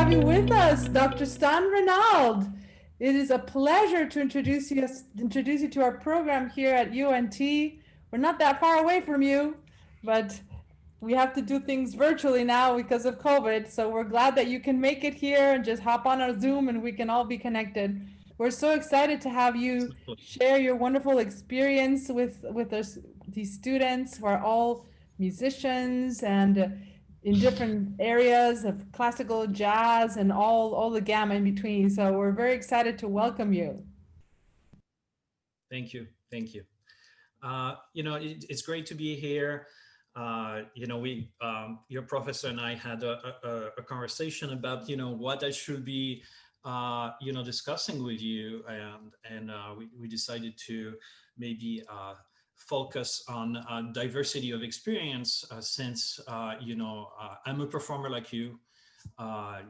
have you with us, Dr. Stan Renard. It is a pleasure to introduce you to our program here at UNT. We're not that far away from you, but we have to do things virtually now because of COVID. So we're glad that you can make it here and just hop on our Zoom and we can all be connected. We're so excited to have you share your wonderful experience with us, these students who are all musicians and in different areas of classical, jazz, and all the gamma in between. So we're very excited to welcome you. Thank you. Thank you. It's great to be here. Your professor and I had a conversation about, what I should be, discussing with you. And we decided to maybe focus on diversity of experience since, I'm a performer like you. I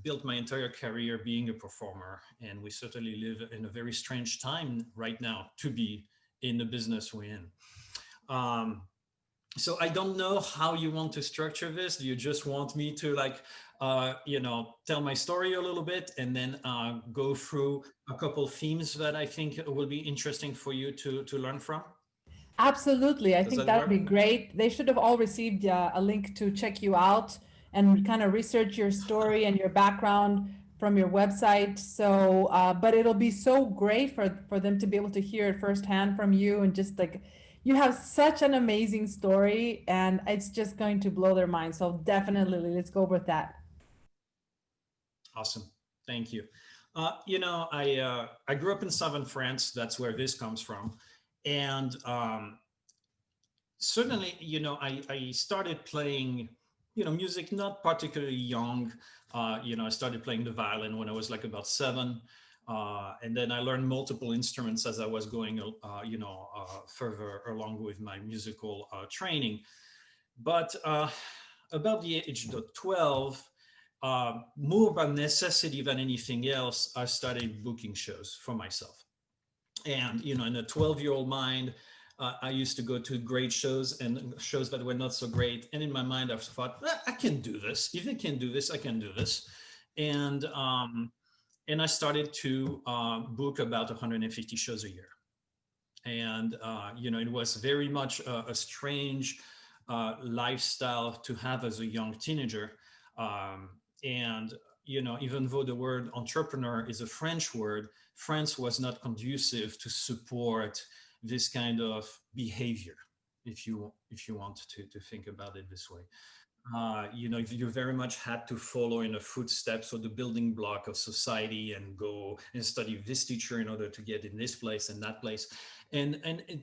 built my entire career being a performer, and we certainly live in a very strange time right now to be in the business we're in. So I don't know how you want to structure this. Do you just want me to tell my story a little bit and then go through a couple themes that I think will be interesting for you to learn from? Absolutely. I think that would be great. They should have all received a link to check you out and kind of research your story and your background from your website. So, but it'll be so great for them to be able to hear it firsthand from you, and just like, you have such an amazing story and it's just going to blow their mind. So definitely let's go with that. Awesome. Thank you. I grew up in southern France. That's where this comes from. And certainly, I started playing, music not particularly young. I started playing the violin when I was like about 7. And then I learned multiple instruments as I was going, further along with my musical training. But about the age of 12, more by necessity than anything else, I started booking shows for myself. And, in a 12-year-old mind, I used to go to great shows and shows that were not so great. And in my mind, I thought, I can do this. If I can do this, I can do this. And I started to book about 150 shows a year. And, it was very much a strange lifestyle to have as a young teenager. And, even though the word entrepreneur is a French word, France was not conducive to support this kind of behavior, if you want to think about it this way. You very much had to follow in the footsteps or the building block of society and go and study this teacher in order to get in this place and that place. And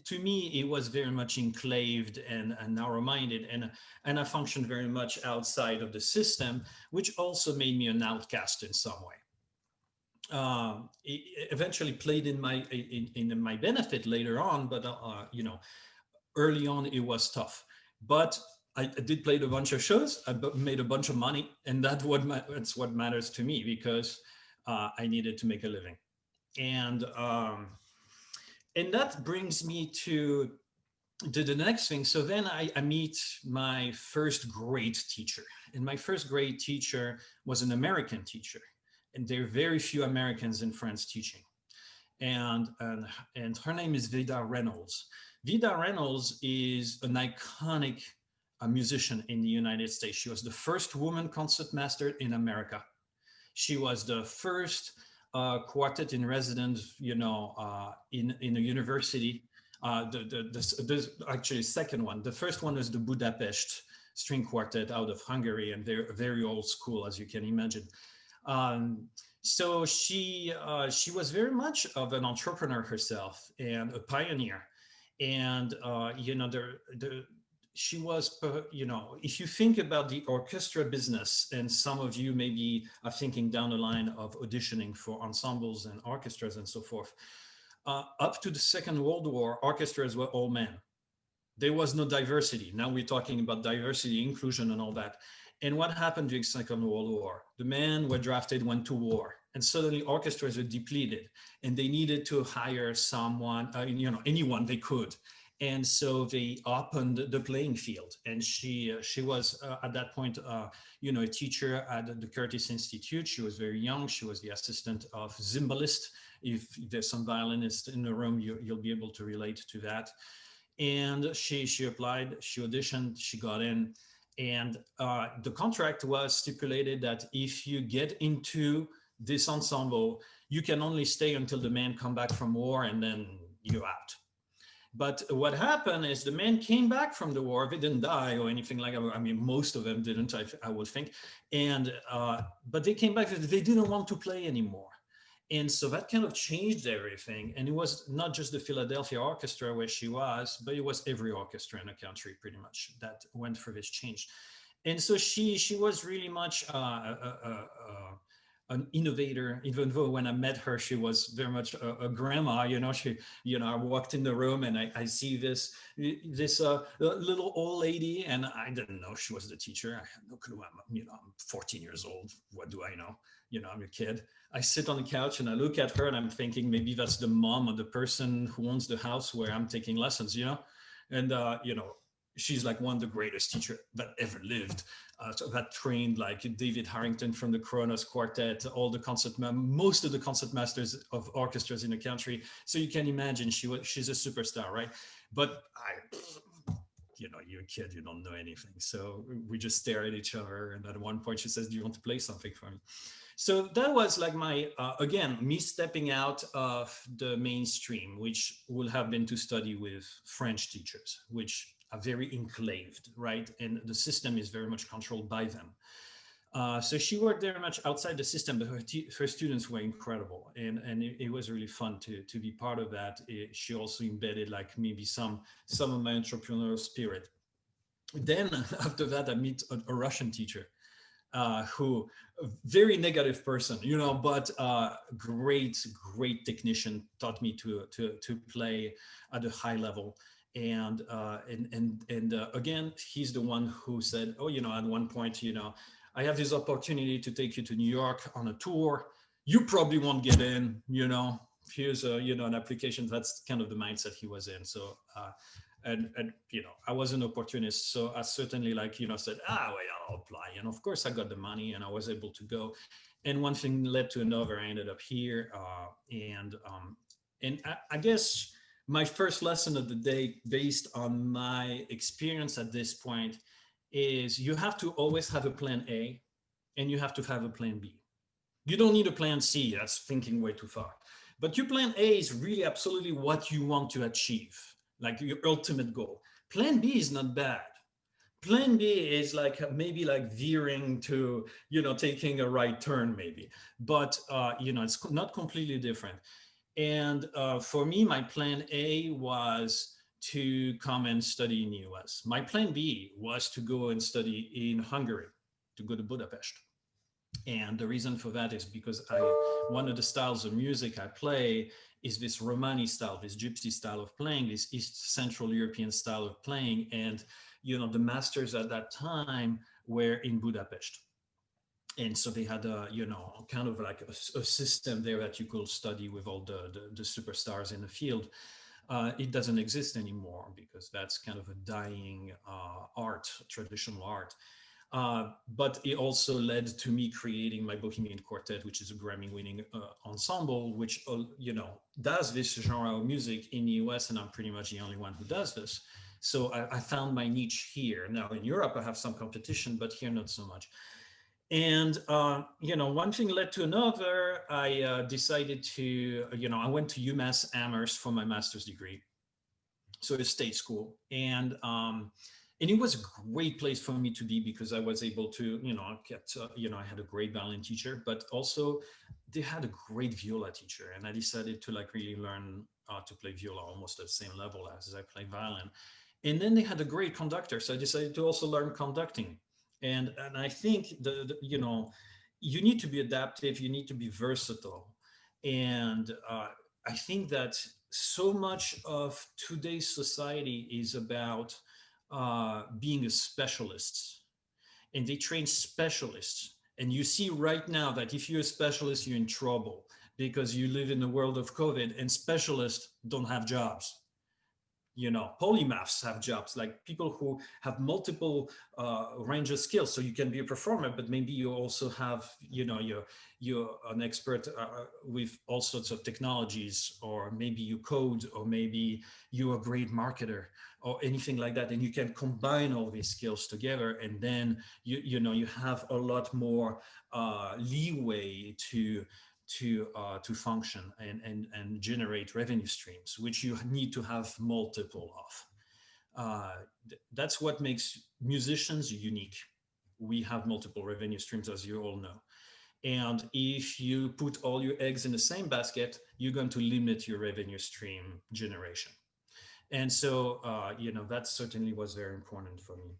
to me, it was very much enclaved and narrow-minded, and I functioned very much outside of the system, which also made me an outcast in some way. It eventually played in my benefit later on, but early on it was tough. But I did play a bunch of shows. I made a bunch of money, and that's what matters to me, because I needed to make a living. And that brings me to the next thing. So then I meet my first great teacher, and my first great teacher was an American teacher, and there are very few Americans in France teaching. And her name is Vida Reynolds. Vida Reynolds is an iconic musician in the United States. She was the first woman concertmaster in America. She was the first quartet in residence, in a university. Actually, second one. The first one was the Budapest string quartet out of Hungary, and they're very old school, as you can imagine. So she was very much of an entrepreneur herself and a pioneer. And she was, if you think about the orchestra business, and some of you maybe are thinking down the line of auditioning for ensembles and orchestras and so forth, up to the Second World War, orchestras were all men. There was no diversity. Now we're talking about diversity, inclusion, and all that. And what happened during the Second World War? The men were drafted, went to war, and suddenly orchestras were depleted, and they needed to hire someone, anyone they could. And so they opened the playing field, and she was at that point, a teacher at the Curtis Institute. She was very young. She was the assistant of cymbalist. If there's some violinists in the room, you'll be able to relate to that. And she applied, she auditioned, she got in, and the contract was stipulated that if you get into this ensemble, you can only stay until the men come back from war, and then you're out. But what happened is the men came back from the war. They didn't die or anything like that. I mean, most of them didn't, I would think. And but they came back. They didn't want to play anymore. And so that kind of changed everything. And it was not just the Philadelphia Orchestra where she was, but it was every orchestra in the country pretty much that went through this change. And so she was really much an innovator, even though when I met her, she was very much a grandma. I walked in the room and I see this little old lady, and I didn't know she was the teacher. I had no clue. I'm 14 years old. What do I know? I'm a kid. I sit on the couch and I look at her and I'm thinking maybe that's the mom of the person who owns the house where I'm taking lessons, and she's like one of the greatest teachers that ever lived. So that trained like David Harrington from the Kronos Quartet, all the most of the concert masters of orchestras in the country. So you can imagine she's a superstar, right? But you're a kid, you don't know anything. So we just stare at each other. And at one point she says, "Do you want to play something for me?" So that was like my, again, me stepping out of the mainstream, which would have been to study with French teachers, which are very enclaved, right? And the system is very much controlled by them. So she worked very much outside the system, but her students were incredible. And it was really fun to be part of that. She also embedded like maybe some of my entrepreneurial spirit. Then after that, I meet a Russian teacher who, a very negative person, but great technician, taught me to play at a high level. And again, he's the one who said, "Oh, at one point, I have this opportunity to take you to New York on a tour. You probably won't get in, here's an application." That's kind of the mindset he was in. So, and I was an opportunist. So I certainly said, well, I'll apply. And of course I got the money and I was able to go. And one thing led to another. I ended up here. And I guess my first lesson of the day, based on my experience at this point, is you have to always have a plan A and you have to have a plan B. You don't need a plan C. That's thinking way too far. But your plan A is really absolutely what you want to achieve, like your ultimate goal. Plan B is not bad. Plan B is maybe veering to, taking a right turn maybe, but it's not completely different. And for me, my plan A was to come and study in the US. My plan B was to go and study in Hungary, to go to Budapest. And the reason for that is because one of the styles of music I play is this Romani style, this gypsy style of playing, this East Central European style of playing. And, the masters at that time were in Budapest. And so they had kind of like a system there that you could study with all the superstars in the field. It doesn't exist anymore because that's kind of a dying art, traditional art. But it also led to me creating my Bohemian Quartet, which is a Grammy-winning ensemble, which does this genre of music in the US, and I'm pretty much the only one who does this. So I found my niche here. Now in Europe, I have some competition, but here not so much. And one thing led to another. I decided to, I went to UMass Amherst for my master's degree, so a state school, and it was a great place for me to be because I was able to, I had a great violin teacher, but also they had a great viola teacher. And I decided to really learn to play viola almost at the same level as I play violin. And then they had a great conductor. So I decided to also learn conducting. And I think you need to be adaptive, you need to be versatile. And I think that so much of today's society is about being a specialist, and they train specialists. And you see right now that if you're a specialist, you're in trouble because you live in the world of COVID and specialists don't have jobs. polymaths have jobs, like people who have multiple range of skills. So you can be a performer, but maybe you also have, you're an expert with all sorts of technologies, or maybe you code, or maybe you're a great marketer, or anything like that. And you can combine all these skills together, and then you have a lot more leeway to function and generate revenue streams, which you need to have multiple of. That's what makes musicians unique. We have multiple revenue streams, as you all know. And if you put all your eggs in the same basket, you're going to limit your revenue stream generation. And so, that certainly was very important for me.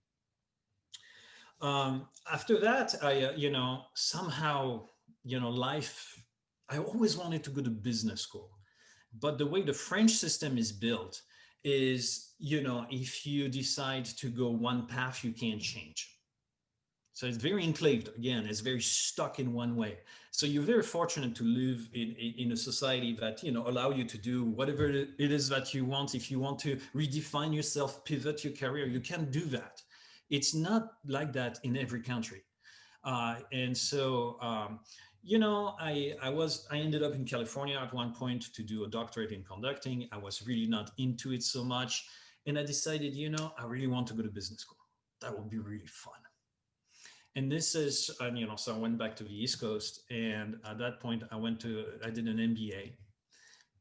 After that, somehow, life, I always wanted to go to business school. But the way the French system is built is, if you decide to go one path, you can't change. So it's very enclaved. Again, it's very stuck in one way. So you're very fortunate to live in a society that, allow you to do whatever it is that you want. If you want to redefine yourself, pivot your career, you can do that. It's not like that in every country. And so, I ended up in California at one point to do a doctorate in conducting. I was really not into it so much. And I decided, I really want to go to business school. That would be really fun. And this is, so I went back to the East Coast. And at that point, I did an MBA.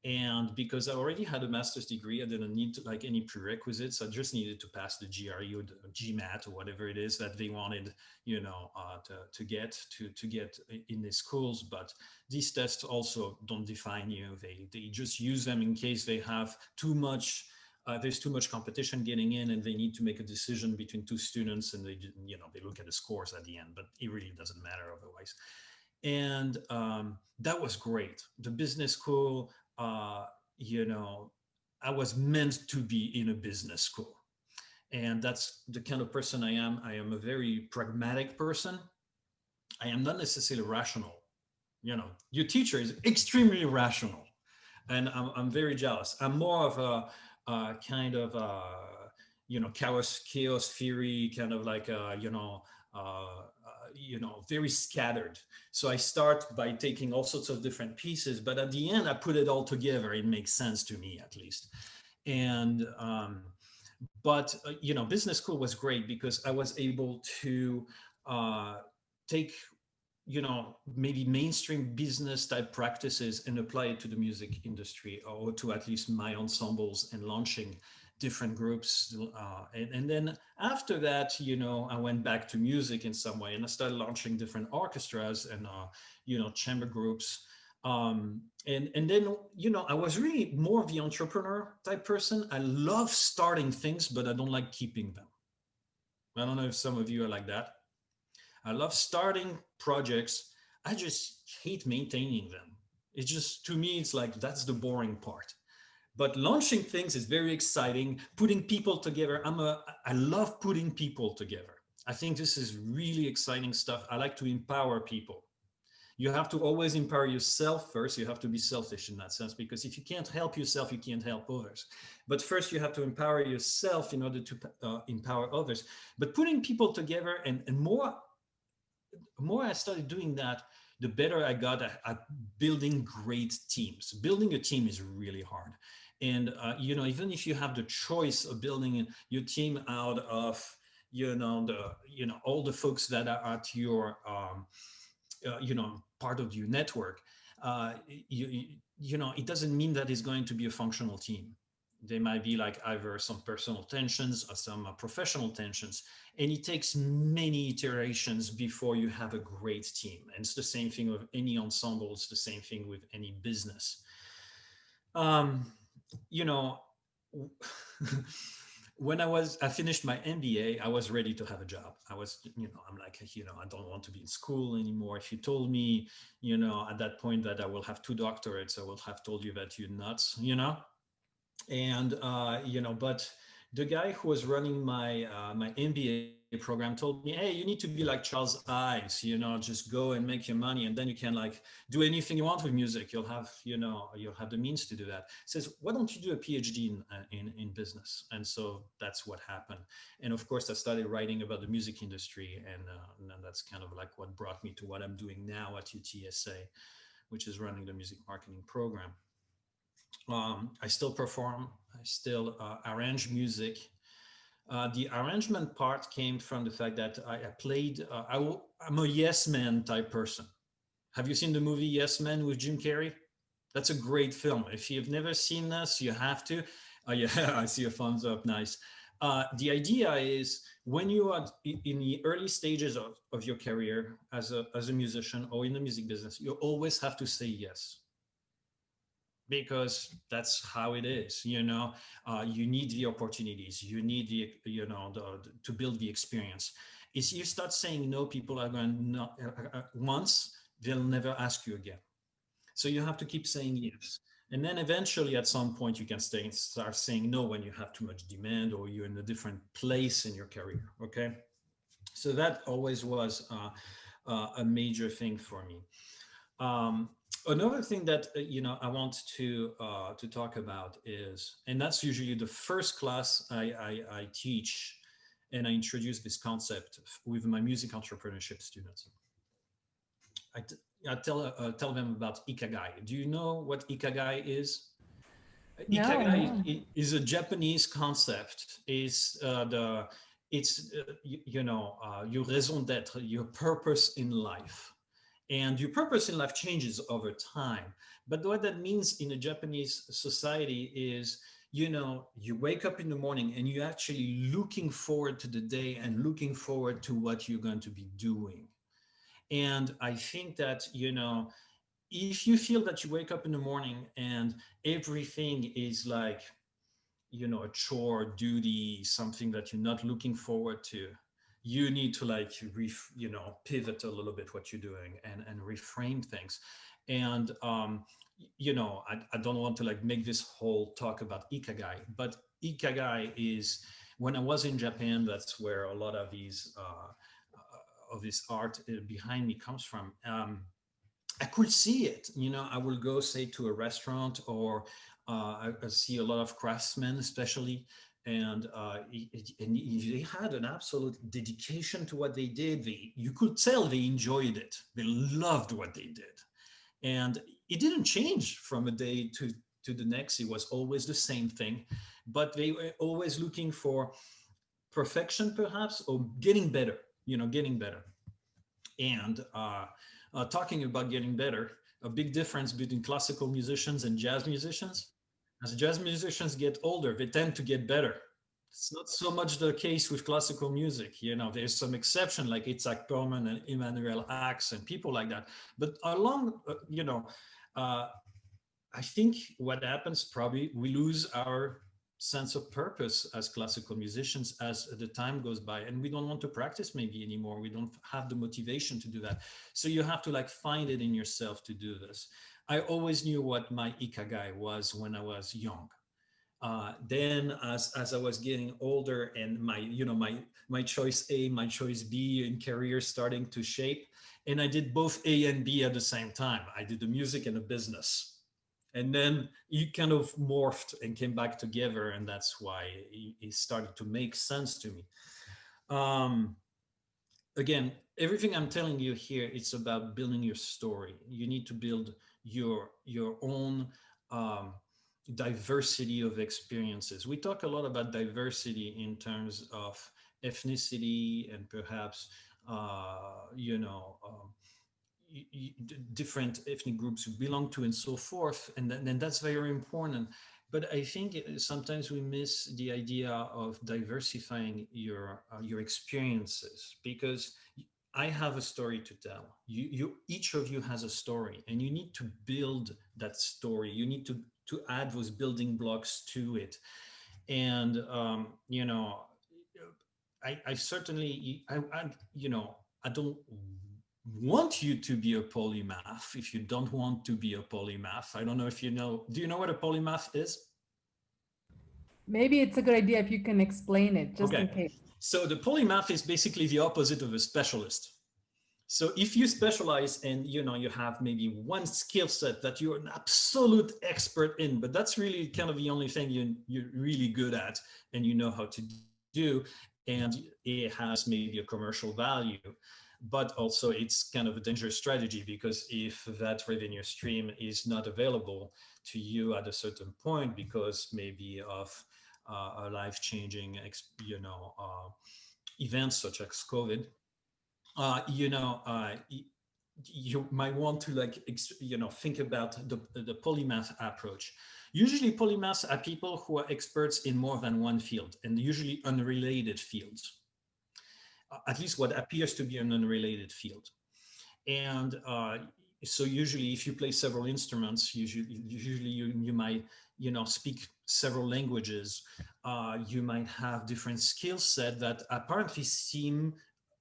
And because I already had a master's degree, I didn't need any prerequisites. I just needed to pass the GRE or the GMAT or whatever it is that they wanted, to get in the schools. But these tests also don't define you. They just use them in case they have too much. There's too much competition getting in, and they need to make a decision between two students, and they look at the scores at the end. But it really doesn't matter otherwise. And that was great. The business school. I was meant to be in a business school. And that's the kind of person I am. I am a very pragmatic person. I am not necessarily rational. Your teacher is extremely rational. And I'm very jealous. I'm more of a kind of, chaos theory, kind of like, very scattered. So I start by taking all sorts of different pieces, but at the end, I put it all together. It makes sense to me, at least. And, business school was great because I was able to take, maybe mainstream business type practices and apply it to the music industry, or to at least my ensembles and launching different groups. And then after that, I went back to music in some way, and I started launching different orchestras and, chamber groups. And then, I was really more of the entrepreneur type person. I love starting things, but I don't like keeping them. I don't know if some of you are like that. I love starting projects. I just hate maintaining them. It's just, to me, it's like, that's the boring part. But launching things is very exciting. Putting people together. I love putting people together. I think this is really exciting stuff. I like to empower people. You have to always empower yourself first. You have to be selfish in that sense, because if you can't help yourself, you can't help others. But first you have to empower yourself in order to empower others. But putting people together, and more I started doing that, the better I got at building great teams. Building a team is really hard. And, even if you have the choice of building your team out of, all the folks that are at your, part of your network, it doesn't mean that it's going to be a functional team. There might be like either some personal tensions or some professional tensions, and it takes many iterations before you have a great team. And it's the same thing with any ensemble. It's the same thing with any business. When I finished my MBA, I was ready to have a job. I'm like, I don't want to be in school anymore. If you told me, at that point that I will have 2 doctorates, I would have told you that you're nuts, And, but, the guy who was running my MBA program told me, hey, you need to be like Charles Ives, just go and make your money, and then you can like do anything you want with music. You'll have the means to do that. Says, why don't you do a PhD in business? And so that's what happened. And of course, I started writing about the music industry, and then that's kind of like what brought me to what I'm doing now at UTSA, which is running the music marketing program. I still perform. I still arrange music. The arrangement part came from the fact that I played. I'm a yes man type person. Have you seen the movie Yes Man with Jim Carrey? That's a great film. If you've never seen this, you have to. Yeah, I see a thumbs up. Nice. The idea is when you are in the early stages of your career as a musician or in the music business, you always have to say yes, because that's how it is. You need the opportunities, you need to build the experience. If you start saying no, people are going not once, they'll never ask you again. So you have to keep saying yes, and then eventually at some point you can start saying no when you have too much demand or you're in a different place in your career. Okay, so that always was a major thing for me. um, Another thing that I want to talk about is, and that's usually the first class I teach, and I introduce this concept with my music entrepreneurship students. I, t- I tell them about Ikagai. Do you know what Ikagai is? No. Is a Japanese concept. Is the it's your raison d'être, your purpose in life. And your purpose in life changes over time. But what that means in a Japanese society is, you wake up in the morning and you're actually looking forward to the day and looking forward to what you're going to be doing. And I think that, if you feel that you wake up in the morning and everything is like, a chore, duty, something that you're not looking forward to, you need to like pivot a little bit what you're doing and reframe things. And I don't want to like make this whole talk about Ikagai, but Ikagai is, when I was in Japan, that's where a lot of these of this art behind me comes from. I could see it. I will go, say, to a restaurant, or I see a lot of craftsmen, especially, and they had an absolute dedication to what they did. You could tell they enjoyed it. They loved what they did, and it didn't change from a day to the next. It was always the same thing, but they were always looking for perfection, perhaps, or getting better. Getting better, and talking about getting better, a big difference between classical musicians and jazz musicians. As jazz musicians get older, they tend to get better. It's not so much the case with classical music. There's some exception like Itzhak Perlman and Emmanuel Ax and people like that. But along, uh, I think what happens, probably we lose our sense of purpose as classical musicians as the time goes by, and we don't want to practice maybe anymore. We don't have the motivation to do that. So you have to like find it in yourself to do this. I always knew what my Ikagai was when I was young. Then as I was getting older and my choice A, my choice B in career starting to shape, and I did both A and B at the same time. I did the music and the business, and then it kind of morphed and came back together, and that's why it started to make sense to me. um, Again, everything I'm telling you here, it's about building your story. You need to build your own diversity of experiences. We talk a lot about diversity in terms of ethnicity and perhaps different ethnic groups you belong to and so forth, and that's very important. But I think sometimes we miss the idea of diversifying your experiences, because I have a story to tell. You each of you has a story, and you need to build that story. You need to add those building blocks to it. And I certainly I don't want you to be a polymath if you don't want to be a polymath. I don't know if you know. Do you know what a polymath is? Maybe it's a good idea if you can explain it, just in Okay. case. So the polymath is basically the opposite of a specialist. So if you specialize and you have maybe one skill set that you're an absolute expert in, but that's really kind of the only thing you're really good at and you know how to do, and it has maybe a commercial value, but also it's kind of a dangerous strategy because if that revenue stream is not available to you at a certain point because maybe of a life-changing, events such as COVID, you might want to think about the polymath approach. Usually polymaths are people who are experts in more than one field and usually unrelated fields, at least what appears to be an unrelated field. And so usually if you play several instruments, usually you might speak several languages, you might have different skill set that apparently seem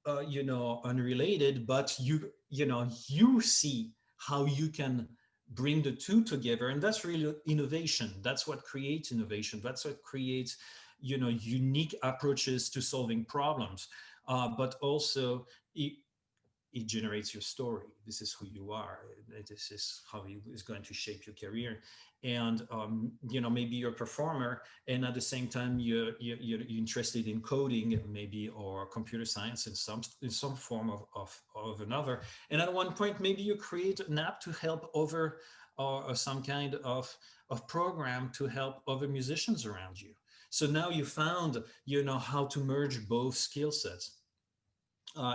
unrelated, but you see how you can bring the two together, and that's really innovation. That's what creates innovation. That's what creates unique approaches to solving problems. But also it generates your story. This is who you are. This is how it is going to shape your career. And maybe you're a performer, and at the same time you're interested in coding, maybe, or computer science in some form of another. And at one point, maybe you create an app to help other, or some kind of program to help other musicians around you. So now you found how to merge both skill sets.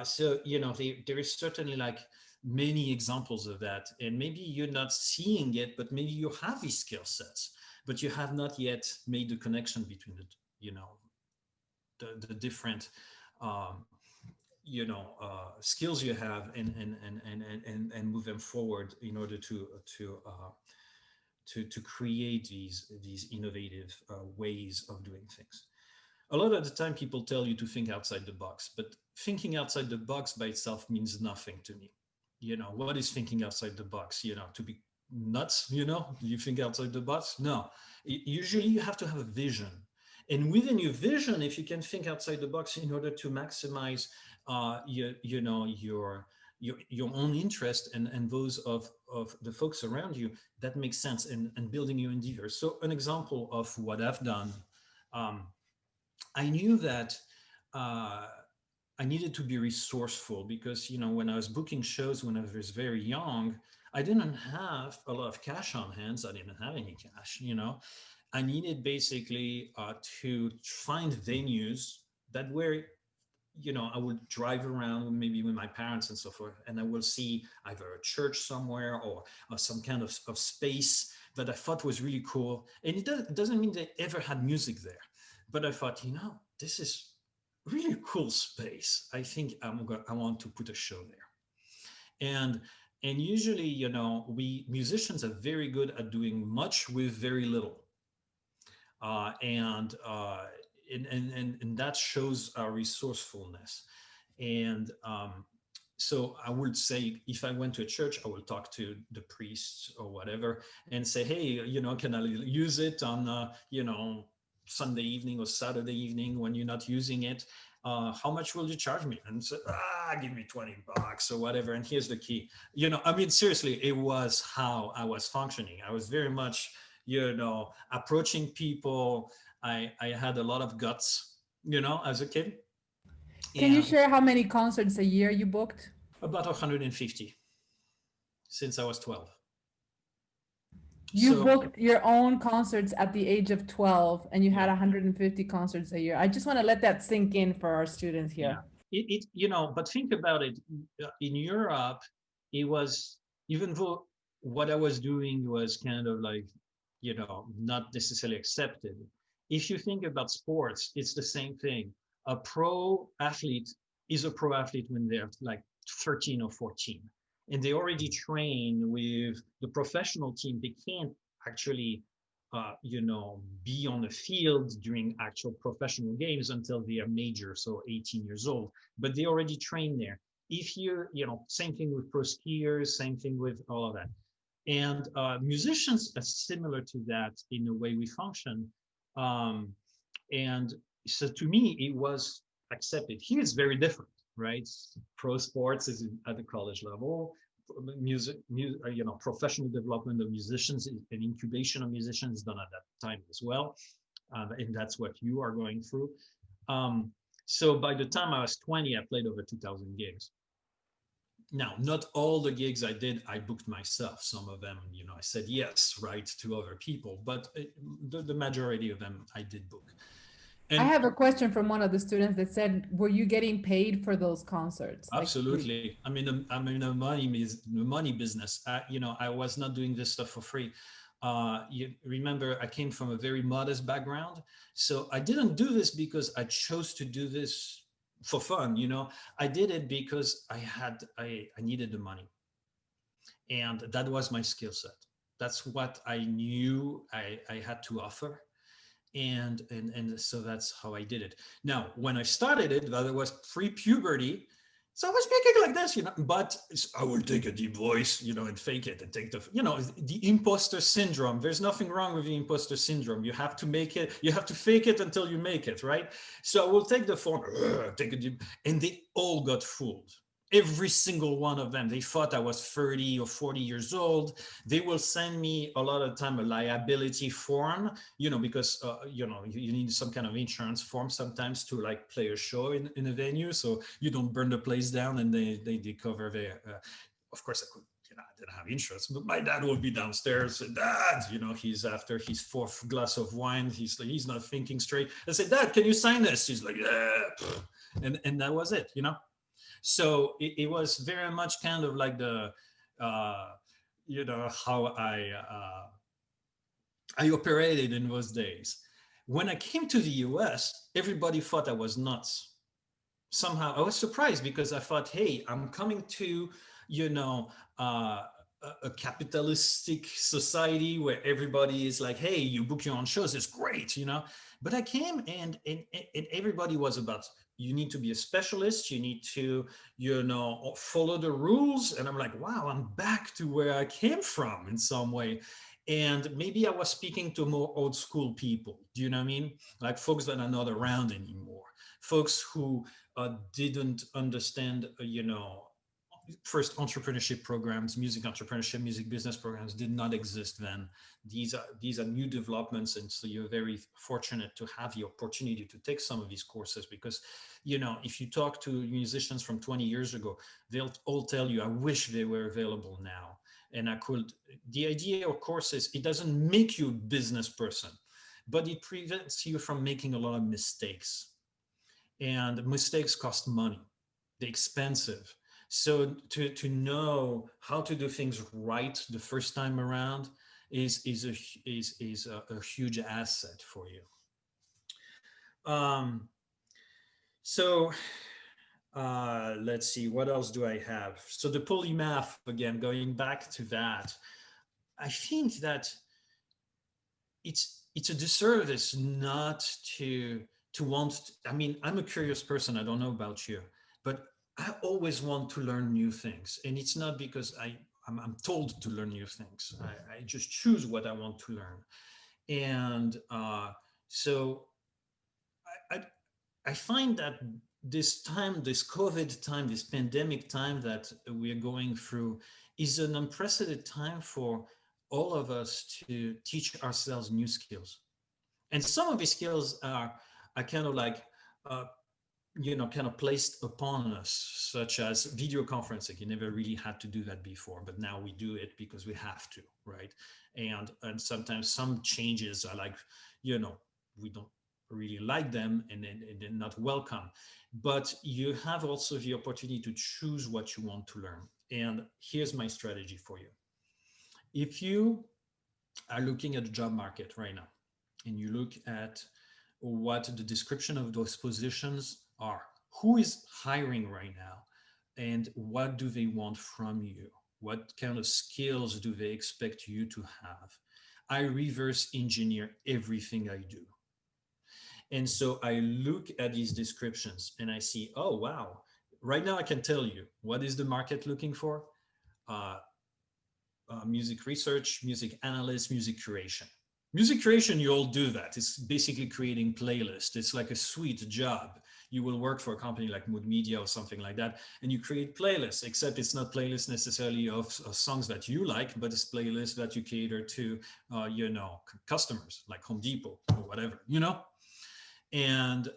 So there is certainly like many examples of that, and maybe you're not seeing it, but maybe you have these skill sets, but you have not yet made the connection between the different skills you have, and move them forward in order to create these innovative ways of doing things. A lot of the time people tell you to think outside the box, but thinking outside the box by itself means nothing to me. What is thinking outside the box? To be nuts? You think outside the box? No. Usually you have to have a vision, and within your vision, if you can think outside the box in order to maximize your own interest and those of the folks around you, that makes sense, and building your endeavors. So an example of what I've done, I knew that I needed to be resourceful because, when I was booking shows when I was very young, I didn't have a lot of cash on hands. I didn't have any cash, I needed basically to find venues that were, I would drive around maybe with my parents and so forth, and I will see either a church somewhere or some kind of space that I thought was really cool. And it doesn't mean they ever had music there. But I thought, this is really a cool space. I think I want to put a show there. And usually, we musicians are very good at doing much with very little. And that shows our resourcefulness. And so I would say, if I went to a church, I will talk to the priests or whatever and say, hey, can I use it on, Sunday evening or Saturday evening when you're not using it? How much will you charge me? And say, give me $20 or whatever. And here's the key. Seriously, it was how I was functioning. I was very much, approaching people. I had a lot of guts, as a kid. Can you share how many concerts a year you booked? About 150 since I was 12. You booked your own concerts at the age of 12, and you had 150 concerts a year. I just want to let that sink in for our students here. Yeah. But think about it. In Europe, it was, even though what I was doing was kind of like, not necessarily accepted. If you think about sports, it's the same thing. A pro athlete is a pro athlete when they're like 13 or 14. And they already train with the professional team. They can't actually, be on the field during actual professional games until they are major, so 18 years old. But they already train there. If you're, same thing with pro skiers, same thing with all of that. And musicians are similar to that in the way we function. Um, and so to me, it was accepted. Here it's very different, right? Pro sports is at the college level. Professional development of musicians and incubation of musicians is done at that time as well. And that's what you are going through. Um, so by the time I was 20, I played over 2,000 gigs. Now, not all the gigs I did, I booked myself. Some of them, I said yes, right, to other people, but the majority of them I did book. I And have a question from one of the students that said, were you getting paid for those concerts? Like, absolutely, I'm in the money business. I was not doing this stuff for free. You remember, I came from a very modest background, so I didn't do this because I chose to do this for fun. I did it because I needed the money, and that was my skill set. That's what I knew I had to offer, and so that's how I did it. Now, when I started it, that was pre-puberty, so I was speaking like this, but I will take a deep voice, and fake it and take the imposter syndrome. There's nothing wrong with the imposter syndrome. You have to make it, you have to fake it until you make it, right? So I will take the phone, take a deep, and they all got fooled. Every single one of them. They thought I was 30 or 40 years old. They will send me a lot of time a liability form, because you need some kind of insurance form sometimes to like play a show in a venue, so you don't burn the place down, and they cover their. Of course, I could. I didn't have insurance, but my dad will be downstairs. And Dad, he's after his fourth glass of wine. He's not thinking straight. I said, Dad, can you sign this? He's like, yeah, and that was it. So it was very much kind of like the, how I operated in those days. When I came to the US, everybody thought I was nuts. Somehow I was surprised because I thought, hey, I'm coming to, a capitalistic society where everybody is like, hey, you book your own shows, it's great, But I came and everybody was about, you need to be a specialist, you need to, follow the rules. And I'm like, wow, I'm back to where I came from in some way. And maybe I was speaking to more old school people. Do you know what I mean? Like folks that are not around anymore, folks who didn't understand, first entrepreneurship programs, music entrepreneurship, music business programs did not exist then. These are new developments, and so you're very fortunate to have the opportunity to take some of these courses because, if you talk to musicians from 20 years ago, they'll all tell you, I wish they were available now. And the idea of courses, it doesn't make you a business person, but it prevents you from making a lot of mistakes. And mistakes cost money. They're expensive. So to know how to do things right the first time around is a huge asset for you. So let's see, what else do I have? So the polymath, again, going back to that, I think that it's a disservice not to want. I'm a curious person. I don't know about you, but I always want to learn new things, and it's not because I'm told to learn new things. I just choose what I want to learn, and so I, I find that this time, this COVID time, this pandemic time that we are going through is an unprecedented time for all of us to teach ourselves new skills. And some of these skills are kind of like, uh, kind of placed upon us, such as video conferencing. You never really had to do that before, but now we do it because we have to, right? And sometimes some changes are like, we don't really like them and they're not welcome. But you have also the opportunity to choose what you want to learn. And here's my strategy for you. If you are looking at the job market right now and you look at what the description of those positions are, who is hiring right now, and what do they want from you? What kind of skills do they expect you to have? I reverse engineer everything I do. And so I look at these descriptions and I see, oh, wow, right now I can tell you what is the market looking for? Uh, Music research, music analyst, music curation. Music creation, you all do that. It's basically creating playlists. It's like a sweet job. You will work for a company like Mood Media or something like that, and you create playlists, except it's not playlists necessarily of songs that you like, but it's playlists that you cater to, customers like Home Depot or whatever, And,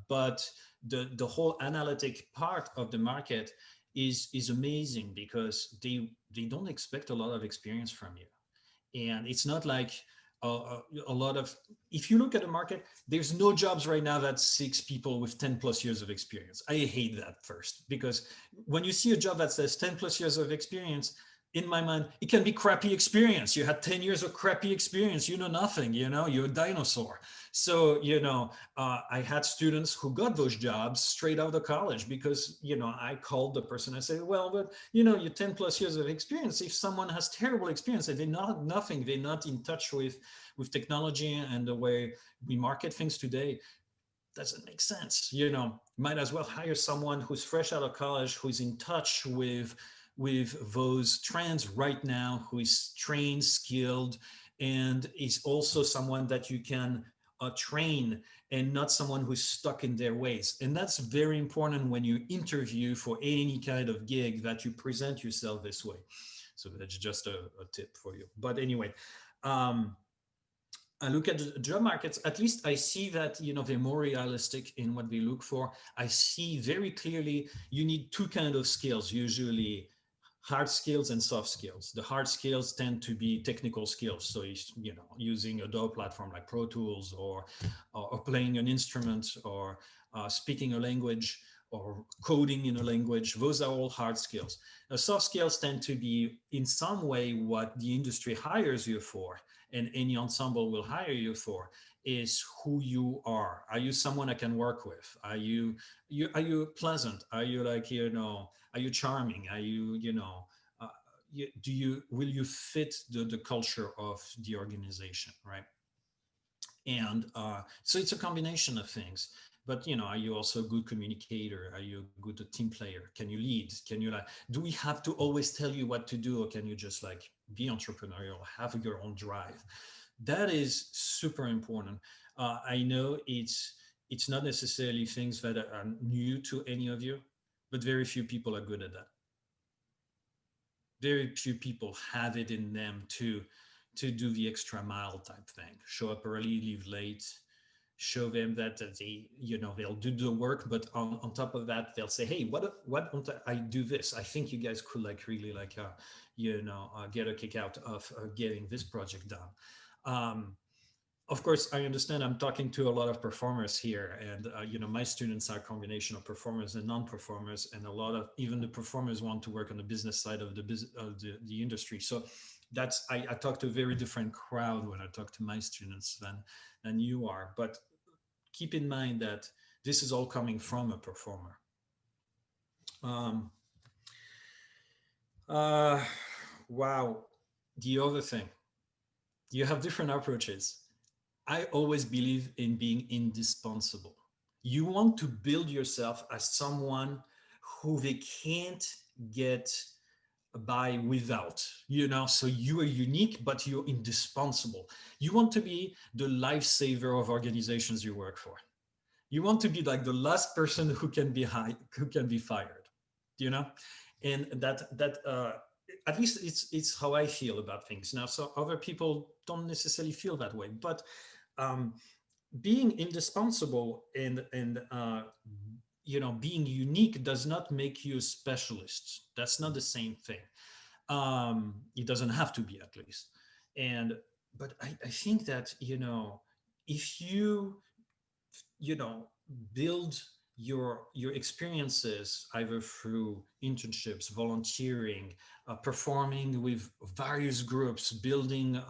but the whole analytic part of the market is amazing because they don't expect a lot of experience from you. And it's not like a lot of, if you look at the market, there's no jobs right now that seeks people with 10 plus years of experience. I hate that first, because when you see a job that says 10 plus years of experience, in my mind, it can be crappy experience. You had 10 years of crappy experience. You know nothing, you're a dinosaur. So, I had students who got those jobs straight out of college because, I called the person. I said, well, but, you're 10 plus years of experience. If someone has terrible experience and they're not nothing, they're not in touch with technology and the way we market things today, doesn't make sense. Might as well hire someone who's fresh out of college, who's in touch with those trends right now, who is trained, skilled, and is also someone that you can train, and not someone who's stuck in their ways. And that's very important when you interview for any kind of gig, that you present yourself this way. So that's just a tip for you. But anyway, I look at the job markets, at least I see that, they're more realistic in what they look for. I see very clearly you need two kinds of skills, usually hard skills and soft skills. The hard skills tend to be technical skills. So, using a DAW platform like Pro Tools, or playing an instrument, or speaking a language, or coding in a language. Those are all hard skills. Soft skills tend to be in some way what the industry hires you for, and any ensemble will hire you for, is who you are. Are you someone I can work with? Are you pleasant? Are you are you charming? Are you, will you fit the culture of the organization, right? And so it's a combination of things. But, are you also a good communicator? Are you a good team player? Can you lead? Can you do we have to always tell you what to do? Or can you just be entrepreneurial, have your own drive? That is super important. I know it's not necessarily things that are new to any of you, but very few people are good at that. Very few people have it in them to do the extra mile type thing. Show up early, leave late. Show them that they'll do the work, but on top of that, they'll say, hey, what I do this? I think you guys could really get a kick out of getting this project done. Of course, I understand I'm talking to a lot of performers here, and my students are a combination of performers and non-performers, and a lot of even the performers want to work on the business side of the industry. So that's I talk to a very different crowd when I talk to my students than you are. But keep in mind that this is all coming from a performer. Wow. The other thing, you have different approaches. I always believe in being indispensable. You want to build yourself as someone who they can't get by without, so you are unique, but you're indispensable. You want to be the lifesaver of organizations you work for. You want to be like the last person who can be fired, and that at least it's how I feel about things now. So other people don't necessarily feel that way, but being indispensable and being unique does not make you a specialist. That's not the same thing. It doesn't have to be, at least. But I think that, if you, build your experiences either through internships, volunteering, performing with various groups, building,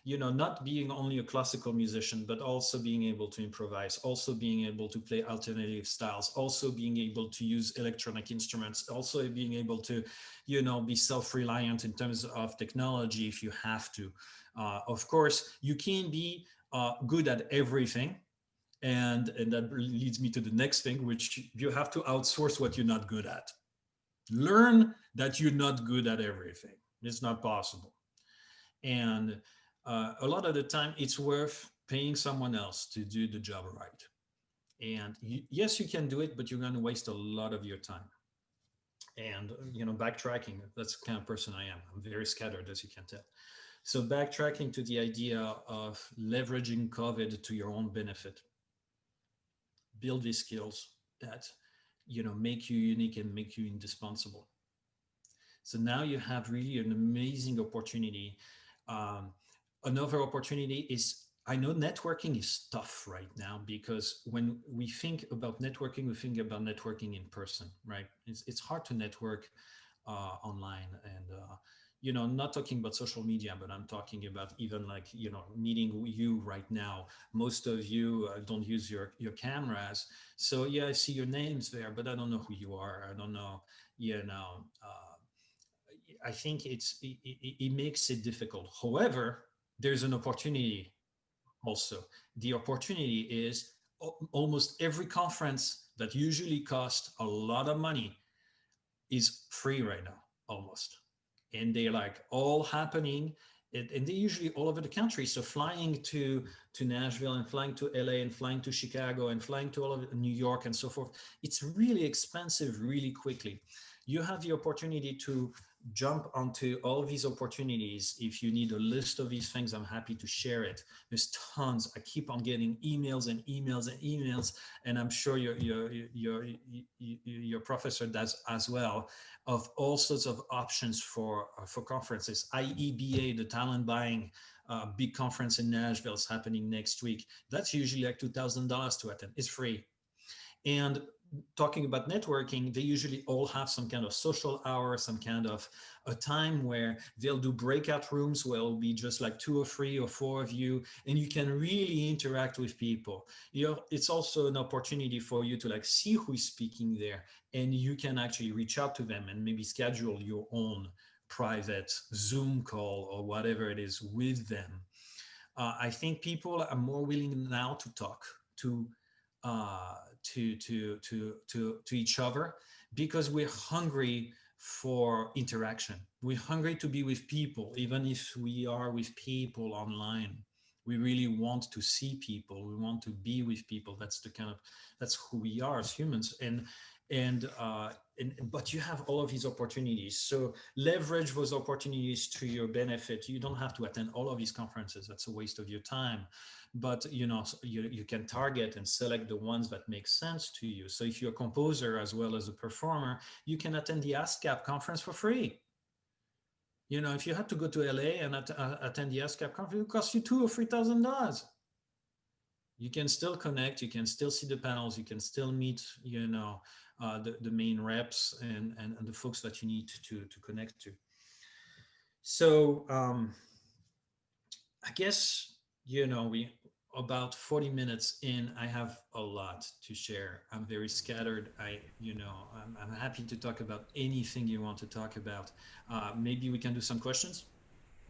not being only a classical musician, but also being able to improvise, also being able to play alternative styles, also being able to use electronic instruments, also being able to, be self-reliant in terms of technology if you have to. Of course, you can be good at everything. And that leads me to the next thing, which you have to outsource what you're not good at. Learn that you're not good at everything. It's not possible. And a lot of the time it's worth paying someone else to do the job right. And yes, you can do it, but you're going to waste a lot of your time. And backtracking, that's the kind of person I am. I'm very scattered, as you can tell. So backtracking to the idea of leveraging COVID to your own benefit, build these skills that make you unique and make you indispensable. So now you have really an amazing opportunity. um, Another opportunity is, I know networking is tough right now, because when we think about networking, we think about networking in person, right? It's hard to network online. And not talking about social media, but I'm talking about even like meeting you right now. Most of you don't use your cameras, so yeah, I see your names there, but I don't know who you are. I don't know. I think it makes it difficult. However, there's an opportunity also. The opportunity is almost every conference that usually costs a lot of money is free right now, almost. And they're like all happening, and they're usually all over the country. So flying to Nashville, and flying to LA, and flying to Chicago, and flying to all of New York and so forth, it's really expensive really quickly. You have the opportunity to jump onto all of these opportunities. If you need a list of these things, I'm happy to share it. There's tons. I keep on getting emails and emails and emails, and I'm sure your professor does as well, of all sorts of options for conferences. IEBA, the talent buying big conference in Nashville, is happening next week. That's usually like $2,000 to attend. It's free. And talking about networking, they usually all have some kind of social hour, some kind of a time where they'll do breakout rooms where it'll be just like 2 or 3 or 4 of you, and you can really interact with people. It's also an opportunity for you to like see who is speaking there, and you can actually reach out to them and maybe schedule your own private Zoom call or whatever it is with them. I think people are more willing now to talk uh, to each other, because we're hungry for interaction. We're hungry to be with people, even if we are with people online. We really want to see people. We want to be with people. That's who we are as humans. And but you have all of these opportunities, so leverage those opportunities to your benefit. You don't have to attend all of these conferences. That's a waste of your time. But you can target and select the ones that make sense to you. So if you're a composer as well as a performer, you can attend the ASCAP conference for free. If you had to go to LA and attend the ASCAP conference, it would cost you $2,000 or $3,000. You can still connect, you can still see the panels, you can still meet the main reps and the folks that you need to connect to. So I guess we about 40 minutes in. I have a lot to share. I'm very scattered. I'm happy to talk about anything you want to talk about. Maybe we can do some questions.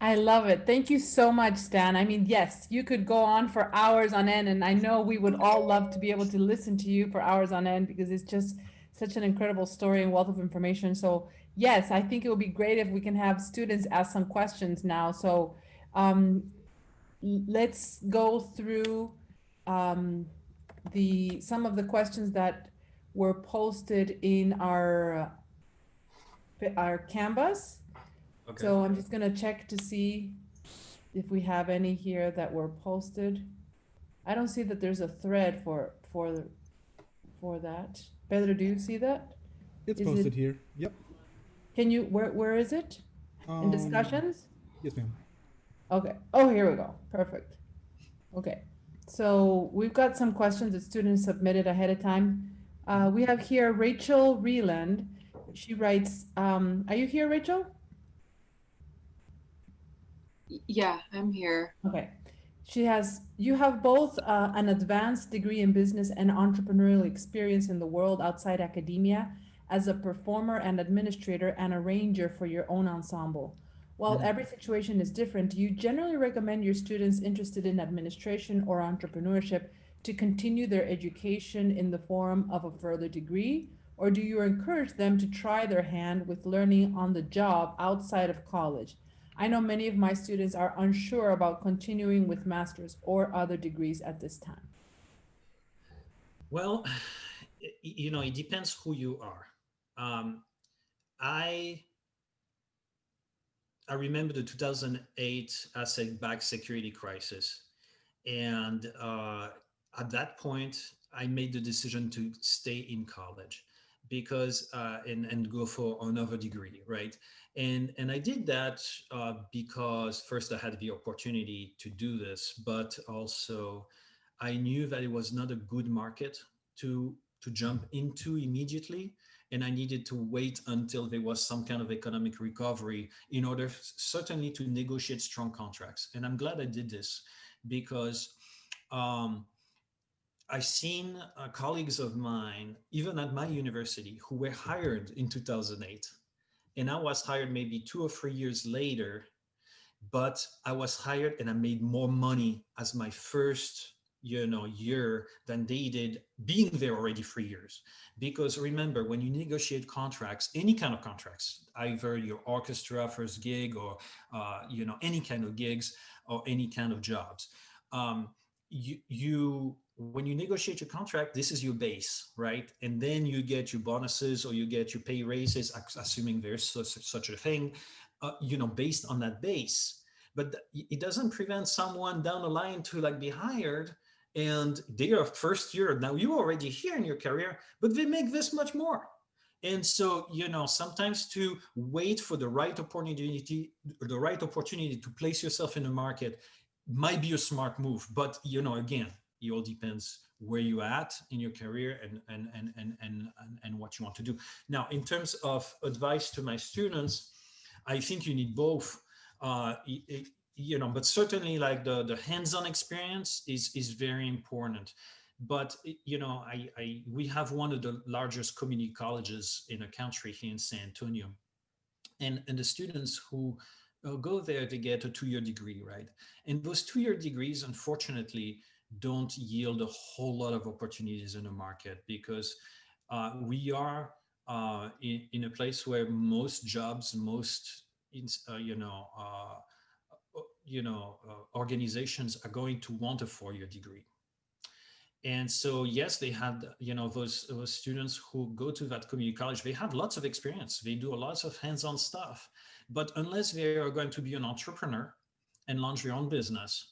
I love it. Thank you so much, Stan. I mean, yes, you could go on for hours on end, and I know we would all love to be able to listen to you for hours on end, because it's just such an incredible story and wealth of information. So, yes, I think it would be great if we can have students ask some questions now. So, let's go through some of the questions that were posted in our Canvas. Okay. So I'm just gonna check to see if we have any here that were posted. I don't see that there's a thread for that. Pedro, do you see that? It's Is posted it- here. Yep. Can you, where is it? In discussions? Yes, ma'am. Okay. Oh, here we go. Perfect. Okay. So we've got some questions that students submitted ahead of time. We have here Rachel Reland. She writes, are you here, Rachel? Yeah, I'm here. Okay. You have both an advanced degree in business and entrepreneurial experience in the world outside academia as a performer and administrator and arranger for your own ensemble. While every situation is different, do you generally recommend your students interested in administration or entrepreneurship to continue their education in the form of a further degree? Or do you encourage them to try their hand with learning on the job outside of college? I know many of my students are unsure about continuing with master's or other degrees at this time. Well, it depends who you are. Um, I I remember the 2008 asset-backed security crisis, and at that point, I made the decision to stay in college because and go for another degree, right? And I did that because first I had the opportunity to do this, but also I knew that it was not a good market to jump into immediately, and I needed to wait until there was some kind of economic recovery in order certainly to negotiate strong contracts. And I'm glad I did this because um, I've seen colleagues of mine, even at my university, who were hired in 2008. And I was hired maybe 2 or 3 years later, but I was hired and I made more money as my first year than they did being there already 3 years. Because remember, when you negotiate contracts, any kind of contracts, either your orchestra first gig or any kind of gigs or any kind of jobs, um, you when you negotiate your contract, this is your base, right? And then you get your bonuses or you get your pay raises, assuming there's such a thing, based on that base. But it doesn't prevent someone down the line to like be hired and they are first year. Now you're already here in your career, but they make this much more. And so, sometimes to wait for the right opportunity to place yourself in the market might be a smart move. But, again, it all depends where you're at in your career and what you want to do. Now, in terms of advice to my students, I think you need both. But certainly like the hands-on experience is very important. But we have one of the largest community colleges in the country here in San Antonio, and the students who go there, they get a 2-year degree, right? And those 2-year degrees, unfortunately, don't yield a whole lot of opportunities in the market because we are in a place where most jobs, most organizations are going to want a 4-year degree. And so, yes, they had, those students who go to that community college, they have lots of experience. They do a lot of hands-on stuff. But unless they are going to be an entrepreneur and launch their own business,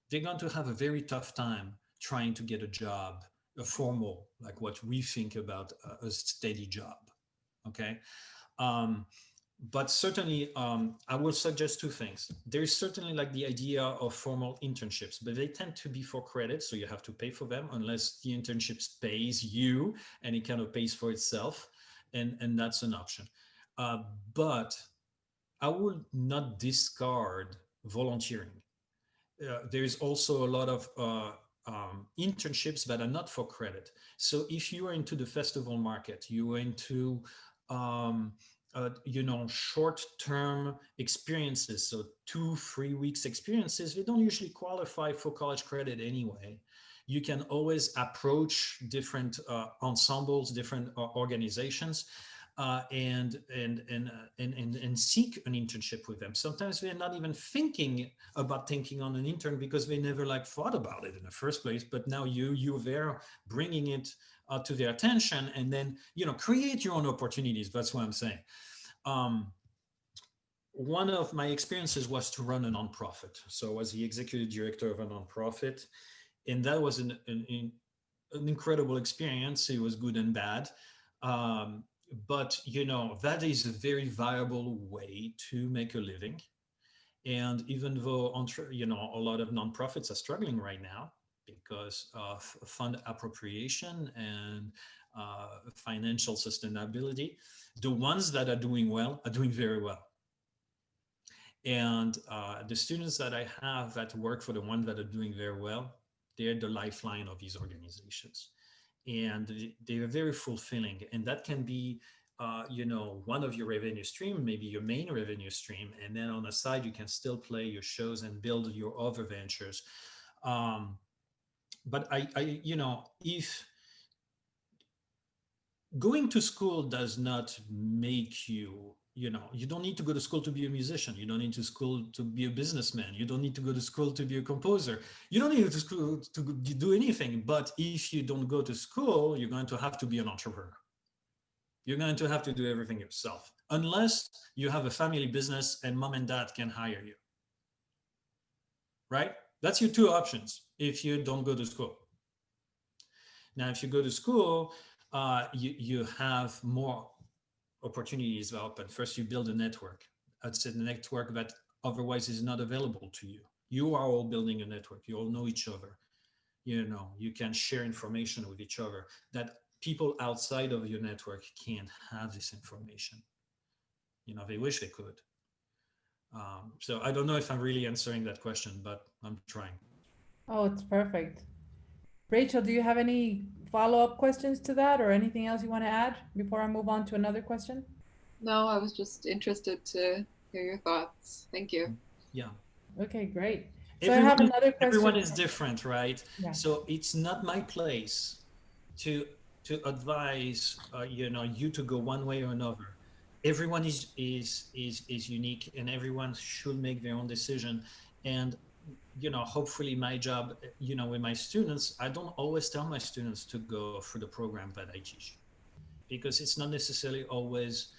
they're going to have a very tough time trying to get a job, a formal, like what we think about a steady job. Okay. But certainly, I will suggest two things. There's certainly like the idea of formal internships, but they tend to be for credit, so you have to pay for them unless the internships pays you and it kind of pays for itself, and that's an option. But I would not discard volunteering. There's also a lot of internships that are not for credit. So if you are into the festival market, you are into short-term experiences, so 2-3 weeks experiences, they don't usually qualify for college credit anyway. You can always approach different ensembles, different organizations, and seek an internship with them. Sometimes they're not even thinking about taking on an intern because they never like thought about it in the first place. But now you're there bringing it to their attention, and then create your own opportunities. That's what I'm saying. One of my experiences was to run a nonprofit. So I was the executive director of a nonprofit, and that was an incredible experience. It was good and bad. But that is a very viable way to make a living. And even though a lot of nonprofits are struggling right now because of fund appropriation and financial sustainability, the ones that are doing well are doing very well. And the students that I have that work for the ones that are doing very well, they're the lifeline of these organizations. And they are very fulfilling. And that can be, one of your revenue stream, maybe your main revenue stream. And then on the side, you can still play your shows and build your other ventures. But if going to school does not make you You don't need to go to school to be a musician. You don't need to school to be a businessman. You don't need to go to school to be a composer. You don't need to school to do anything. But if you don't go to school, you're going to have to be an entrepreneur. You're going to have to do everything yourself, unless you have a family business and mom and dad can hire you. Right? That's your two options if you don't go to school. Now, if you go to school, you have more opportunities open. First, you build a network. It's a network that otherwise is not available to you. You are all building a network. You all know each other. You can share information with each other that people outside of your network can't have this information. They wish they could. So I don't know if I'm really answering that question, but I'm trying. Oh, it's perfect. Rachel, do you have any follow-up questions to that or anything else you want to add before I move on to another question? No, I was just interested to hear your thoughts. Thank you. Yeah. Okay, great. So I have another question. Everyone is different, right? Yeah. So it's not my place to advise you to go one way or another. Everyone is unique, and everyone should make their own decision. And hopefully my job, with my students, I don't always tell my students to go through the program that I teach, because it's not necessarily always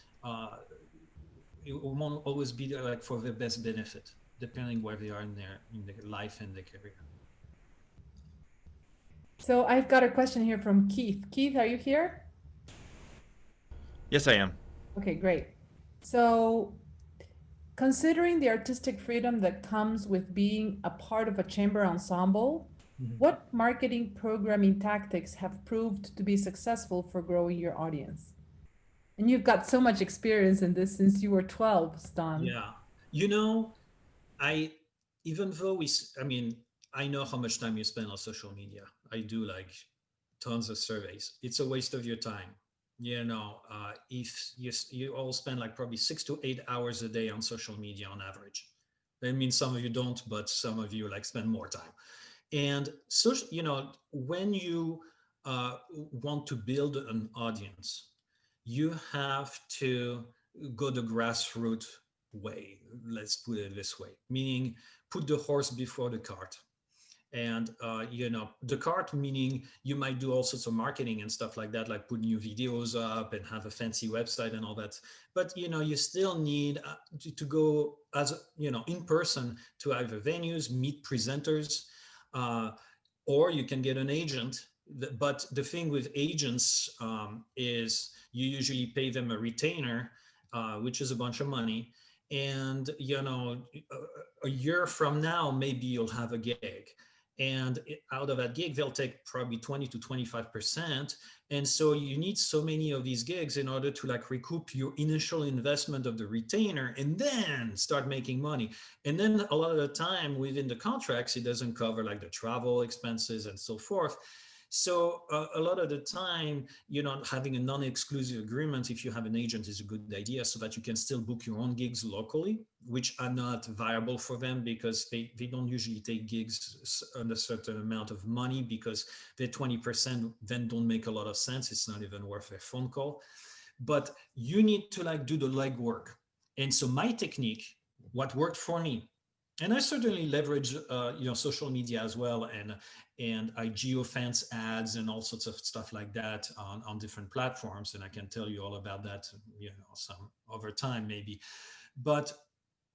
it won't always be like for their best benefit, depending where they are in their life and their career. So I've got a question here from Keith. Keith, are you here? Yes, I am. Okay, great. So considering the artistic freedom that comes with being a part of a chamber ensemble, what marketing programming tactics have proved to be successful for growing your audience? And you've got so much experience in this since you were 12, Stan. Yeah. I know how much time you spend on social media. I do like tons of surveys. It's a waste of your time. If you all spend like probably 6 to 8 hours a day on social media on average. I mean, some of you don't, but some of you like spend more time. And so, when you want to build an audience, you have to go the grassroots way. Let's put it this way, meaning put the horse before the cart. And the cart, meaning you might do all sorts of marketing and stuff like that, like put new videos up and have a fancy website and all that. But you still need to go in person to either venues, meet presenters, or you can get an agent. But the thing with agents is you usually pay them a retainer, which is a bunch of money. And a year from now, maybe you'll have a gig. And out of that gig, they'll take probably 20 to 25%. And so you need so many of these gigs in order to like recoup your initial investment of the retainer and then start making money. And then a lot of the time within the contracts, it doesn't cover like the travel expenses and so forth. So a lot of the time, having a non-exclusive agreement, if you have an agent, is a good idea, so that you can still book your own gigs locally, which are not viable for them because they don't usually take gigs on a certain amount of money, because their 20% then don't make a lot of sense. It's not even worth a phone call. But you need to like do the legwork. And so my technique, what worked for me, and I certainly leverage, social media as well, and I geofence ads and all sorts of stuff like that on different platforms. And I can tell you all about that, some over time maybe. But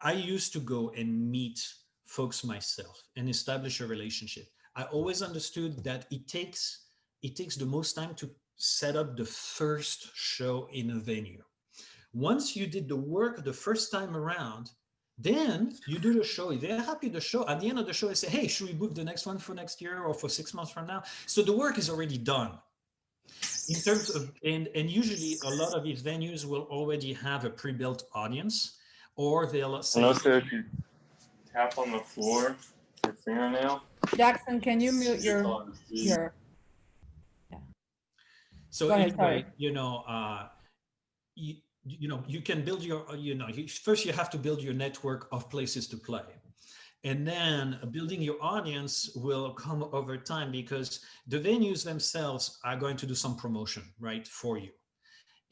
I used to go and meet folks myself and establish a relationship. I always understood that it takes the most time to set up the first show in a venue. Once you did the work the first time around, then you do the show. If they're happy with the show, at the end of the show, they say, hey, should we book the next one for next year or for 6 months from now? So the work is already done. In terms of, and usually a lot of these venues will already have a pre-built audience, or they'll say, Melissa, if you tap on the floor, your fingernail. Jackson, can you mute your yeah. So anyway, you can build your, first you have to build your network of places to play. And then building your audience will come over time, because the venues themselves are going to do some promotion, right, for you.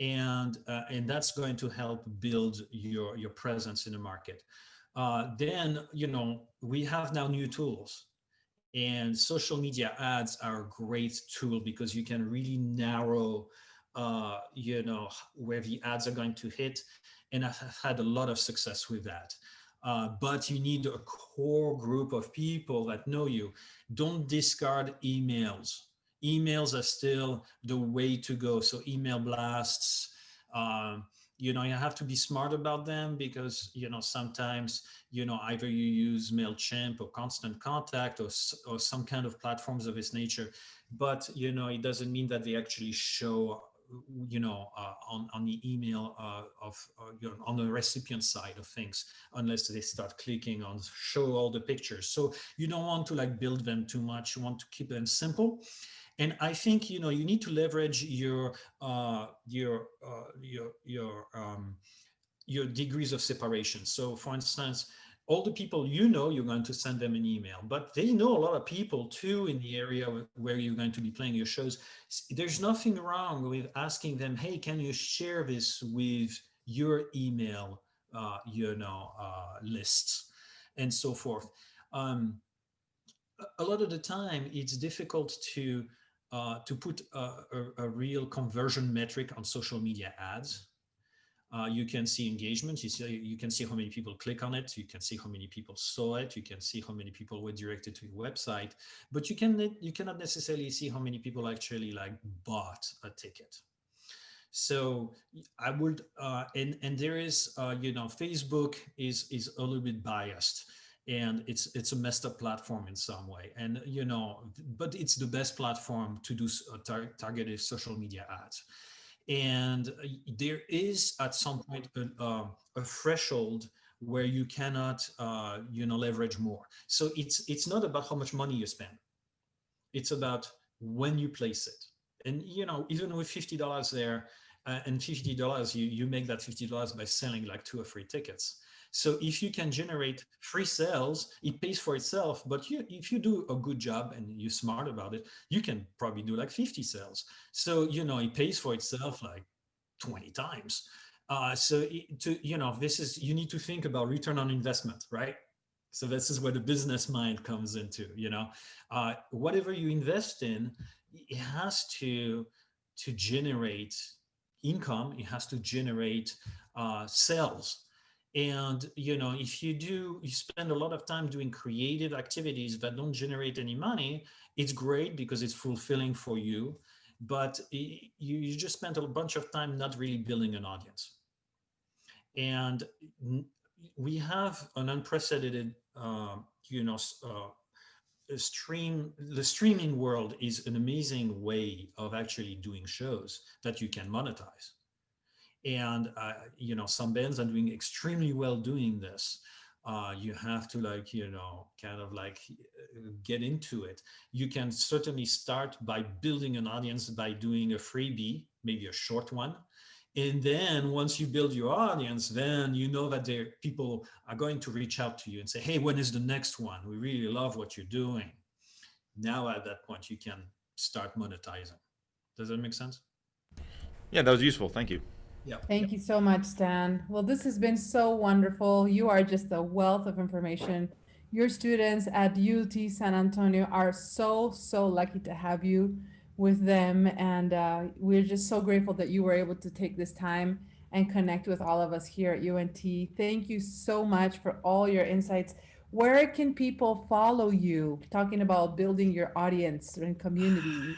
and that's going to help build your presence in the market. Then, we have now new tools, and social media ads are a great tool because you can really narrow, where the ads are going to hit. And I've had a lot of success with that. But you need a core group of people that know you. Don't discard emails. Emails are still the way to go. So email blasts, you have to be smart about them because, sometimes, either you use MailChimp or Constant Contact or some kind of platforms of this nature, but, it doesn't mean that they actually show, on the email on the recipient side of things, unless they start clicking on show all the pictures. So you don't want to build them too much. You want to keep them simple. And I think, you need to leverage your degrees of separation. So for instance, all the people you're going to send them an email, but they know a lot of people too in the area where you're going to be playing your shows. There's nothing wrong with asking them, hey, can you share this with your email, lists and so forth. A lot of the time it's difficult to put a real conversion metric on social media ads. You can see engagement, you can see how many people click on it, you can see how many people saw it, you can see how many people were directed to your website, but you cannot necessarily see how many people actually bought a ticket. So I would, and there is, Facebook is a little bit biased, and it's a messed up platform in some way, and but it's the best platform to do targeted social media ads. And there is at some point a threshold where you cannot leverage more. So it's not about how much money you spend, it's about when you place it. And even with $50 there, and $50, you make that $50 by selling 2 or 3 tickets. So if you can generate 3 sales, it pays for itself. But if you do a good job and you're smart about it, you can probably do 50 sales. So, it pays for itself 20 times. So you need to think about return on investment, right? So this is where the business mind comes into, whatever you invest in, it has to generate income. It has to generate sales. And, if you spend a lot of time doing creative activities that don't generate any money, it's great because it's fulfilling for you, but you just spent a bunch of time not really building an audience. And we have an unprecedented, the streaming world is an amazing way of actually doing shows that you can monetize. And, some bands are doing extremely well doing this. You have to get into it. You can certainly start by building an audience by doing a freebie, maybe a short one. And then once you build your audience, then that people are going to reach out to you and say, hey, when is the next one? We really love what you're doing. Now at that point, you can start monetizing. Does that make sense? Yeah, that was useful. Thank you. Yeah. Thank you so much, Stan. Well, this has been so wonderful. You are just a wealth of information. Your students at UT San Antonio are so, so lucky to have you with them. And we're just so grateful that you were able to take this time and connect with all of us here at UNT. Thank you so much for all your insights. Where can people follow you, talking about building your audience and community?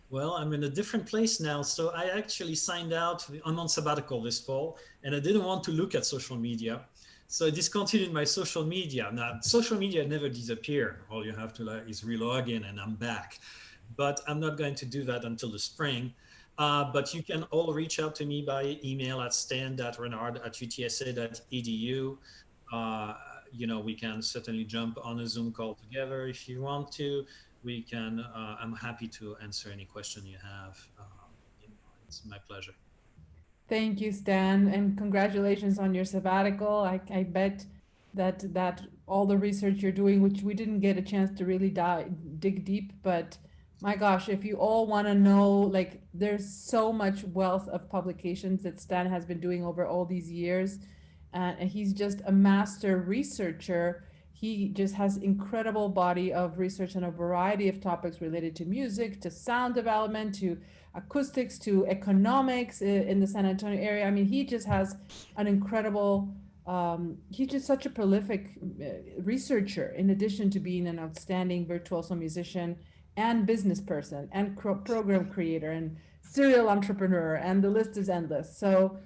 Well, I'm in a different place now. So I actually signed out. I'm on sabbatical this fall, and I didn't want to look at social media. So I discontinued my social media. Now, social media never disappear. All you have to is relog in, and I'm back. But I'm not going to do that until the spring. But you can all reach out to me by email at stan.renard@utsa.edu. We can certainly jump on a Zoom call together if you want to. We can, I'm happy to answer any question you have. It's my pleasure. Thank you, Stan, and congratulations on your sabbatical. I bet that all the research you're doing, which we didn't get a chance to really dig deep, but My gosh, if you all want to know, like, there's so much wealth of publications that Stan has been doing over all these years. And he's just a master researcher. He just has incredible body of research on a variety of topics related to music, to sound development, to acoustics, to economics in the San Antonio area. I mean, he just has an incredible, he's just such a prolific researcher, in addition to being an outstanding virtuoso musician and business person and program creator and serial entrepreneur, and the list is endless. So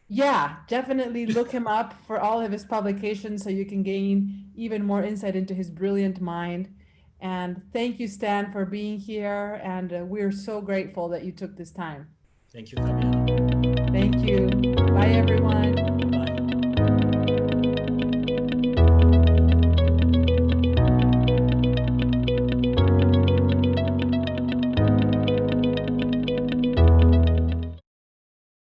yeah, definitely look him up for all of his publications so you can gain even more insight into his brilliant mind. And thank you, Stan, for being here. And we're so grateful that you took this time. Thank you, Fabiana. Thank you. Bye, everyone.